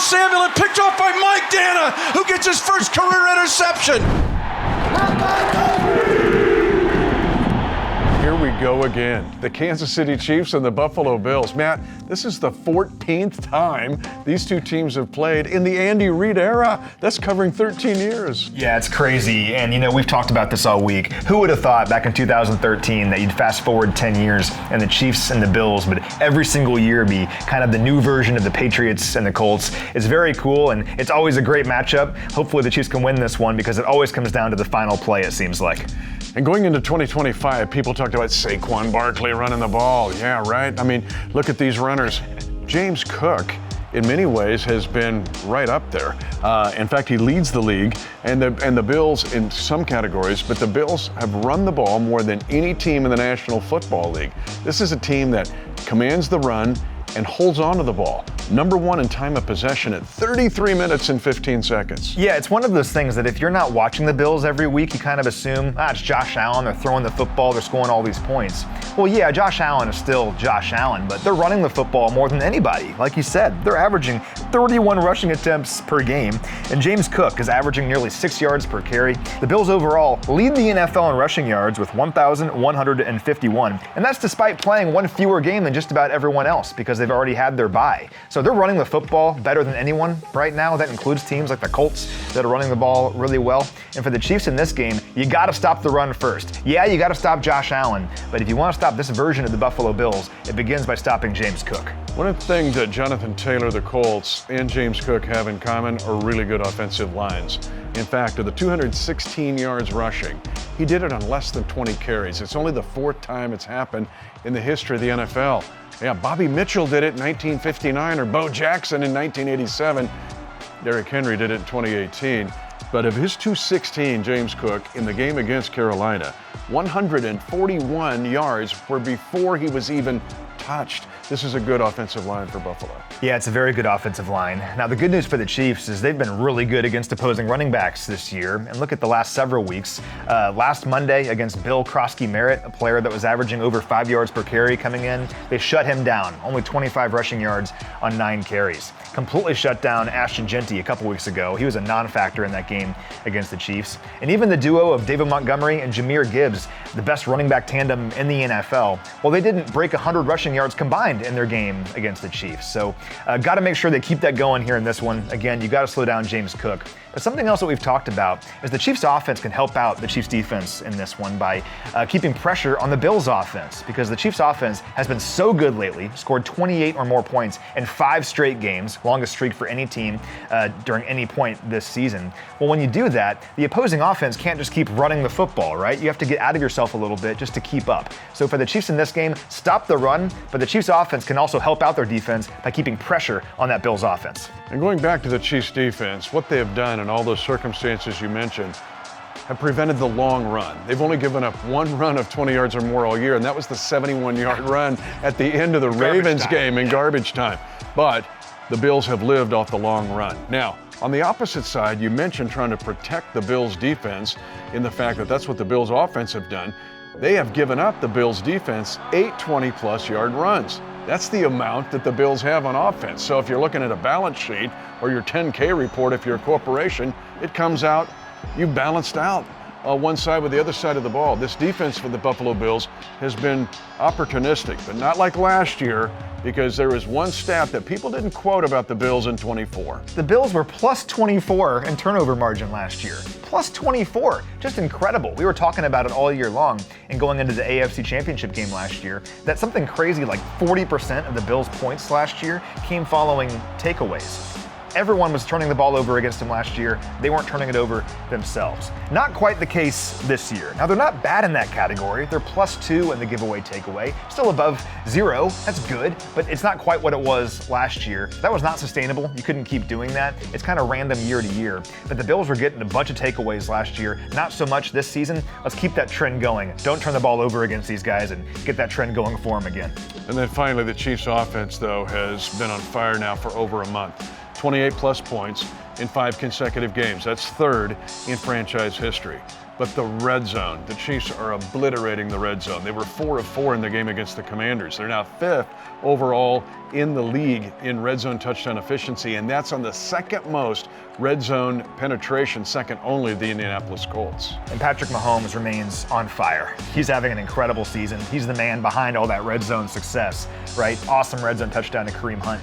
Samuel and picked off by Mike Dana, who gets his first career interception. Here we go again. The Kansas City Chiefs and the Buffalo Bills. Matt, this is the 14th time these two teams have played in the Andy Reid era. That's covering 13 years. Yeah, it's crazy. And, we've talked about this all week. Who would have thought back in 2013 that you'd fast forward 10 years and the Chiefs and the Bills would every single year be kind of the new version of the Patriots and the Colts? It's very cool, and it's always a great matchup. Hopefully the Chiefs can win this one because it always comes down to the final play, it seems like. And going into 2025, people talked about Saquon Barkley running the ball. Yeah, right? I mean, look at these runners. James Cook, in many ways, has been right up there. In fact, he leads the league, and the Bills in some categories, but the Bills have run the ball more than any team in the National Football League. This is a team that commands the run and holds on to the ball. Number one in time of possession at 33 minutes and 15 seconds. Yeah, it's one of those things that if you're not watching the Bills every week, you kind of assume, it's Josh Allen, they're throwing the football, they're scoring all these points. Well, yeah, Josh Allen is still Josh Allen, but they're running the football more than anybody. Like you said, they're averaging 31 rushing attempts per game, and James Cook is averaging nearly 6 yards per carry. The Bills overall lead the NFL in rushing yards with 1,151, and that's despite playing one fewer game than just about everyone else because they've already had their bye. So they're running the football better than anyone right now. That includes teams like the Colts that are running the ball really well. And for the Chiefs in this game, you got to stop the run first. Yeah, you got to stop Josh Allen, but if you want to stop this version of the Buffalo Bills, it begins by stopping James Cook. One of the things that Jonathan Taylor, the Colts, and James Cook have in common are really good offensive lines. In fact, of the 216 yards rushing, he did it on less than 20 carries. It's only the fourth time it's happened in the history of the NFL. Yeah, Bobby Mitchell did it in 1959, or Bo Jackson in 1987. Derrick Henry did it in 2018. But of his 216, James Cook, in the game against Carolina, 141 yards were before he was even touched. This is a good offensive line for Buffalo. Yeah, it's a very good offensive line. Now, the good news for the Chiefs is they've been really good against opposing running backs this year. And look at the last several weeks. Last Monday against Bill Krosky-Merritt, a player that was averaging over 5 yards per carry coming in, they shut him down. Only 25 rushing yards on 9 carries. Completely shut down Ashton Jeanty a couple weeks ago. He was a non-factor in that game against the Chiefs. And even the duo of David Montgomery and Jahmyr Gibbs, the best running back tandem in the NFL, well, they didn't break 100 rushing yards combined in their game against the Chiefs. So got to make sure they keep that going here in this one. Again, you got to slow down James Cook. But something else that we've talked about is the Chiefs offense can help out the Chiefs defense in this one by keeping pressure on the Bills offense, because the Chiefs offense has been so good lately, scored 28 or more points in 5 straight games, longest streak for any team during any point this season. Well, when you do that, the opposing offense can't just keep running the football, right? You have to get out of yourself a little bit just to keep up. So for the Chiefs in this game, stop the run, but the Chiefs offense can also help out their defense by keeping pressure on that Bills offense. And going back to the Chiefs defense, what they have done in all those circumstances you mentioned have prevented the long run. They've only given up one run of 20 yards or more all year, and that was the 71-yard run at the end of the Ravens game in garbage time. But the Bills have lived off the long run. Now, on the opposite side, you mentioned trying to protect the Bills defense in the fact that that's what the Bills offense have done. They have given up the Bills defense 8 20-plus yard runs. That's the amount that the Bills have on offense. So if you're looking at a balance sheet or your 10K report, if you're a corporation, it comes out, you've balanced out one side with the other side of the ball. This defense for the Buffalo Bills has been opportunistic, but not like last year, because there was one stat that people didn't quote about the Bills in 24. The Bills were plus 24 in turnover margin last year. Plus 24. Just incredible. We were talking about it all year long and going into the AFC Championship game last year, that something crazy like 40% of the Bills' points last year came following takeaways. Everyone was turning the ball over against them last year. They weren't turning it over themselves. Not quite the case this year. Now, they're not bad in that category. They're +2 in the giveaway takeaway. Still above 0. That's good, but it's not quite what it was last year. That was not sustainable. You couldn't keep doing that. It's kind of random year to year. But the Bills were getting a bunch of takeaways last year. Not so much this season. Let's keep that trend going. Don't turn the ball over against these guys and get that trend going for them again. And then finally, the Chiefs offense, though, has been on fire now for over a month. 28 plus points in 5 consecutive games. That's third in franchise history. But the red zone, the Chiefs are obliterating the red zone. They were 4 of 4 in the game against the Commanders. They're now 5th overall in the league in red zone touchdown efficiency, and that's on the second most red zone penetration, second only to the Indianapolis Colts. And Patrick Mahomes remains on fire. He's having an incredible season. He's the man behind all that red zone success, right? Awesome red zone touchdown to Kareem Hunt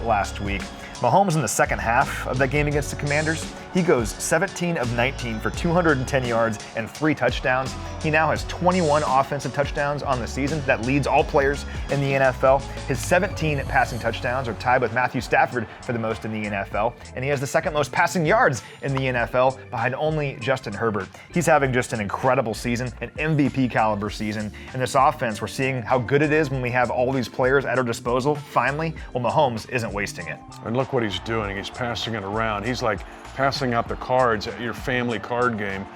last week. Mahomes in the second half of that game against the Commanders, he goes 17 of 19 for 210 yards and 3 touchdowns. He now has 21 offensive touchdowns on the season. That leads all players in the NFL. His 17 passing touchdowns are tied with Matthew Stafford for the most in the NFL, and he has the second most passing yards in the NFL behind only Justin Herbert. He's having just an incredible season, an MVP caliber season. And this offense, we're seeing how good it is when we have all these players at our disposal. Finally, well, Mahomes isn't wasting it. And look what he's doing. He's passing it around. He's like passing out the cards at your family card game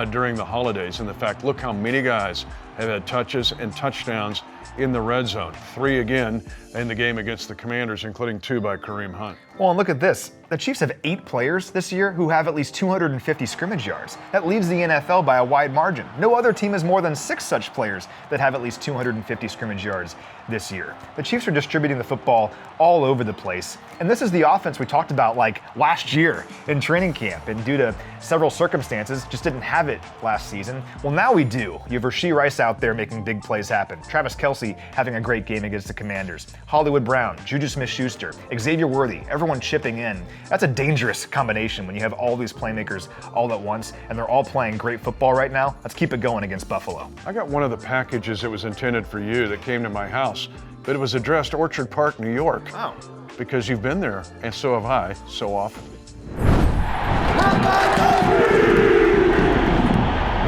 during the holidays. And the fact, look how many guys have had touches and touchdowns in the red zone. 3 again in the game against the Commanders, including 2 by Kareem Hunt. Well, and look at this. The Chiefs have 8 players this year who have at least 250 scrimmage yards. That leads the NFL by a wide margin. No other team has more than 6 such players that have at least 250 scrimmage yards this year. The Chiefs are distributing the football all over the place. And this is the offense we talked about like last year in training camp. And due to several circumstances, just didn't have it last season. Well, now we do. You have Rashee Rice out there making big plays happen. Travis Kelce having a great game against the Commanders. Hollywood Brown, Juju Smith-Schuster, Xavier Worthy, everyone chipping in. That's a dangerous combination when you have all these playmakers all at once, and they're all playing great football right now. Let's keep it going against Buffalo. I got one of the packages that was intended for you that came to my house, but it was addressed Orchard Park, New York. Oh. Because you've been there, and so have I, so often.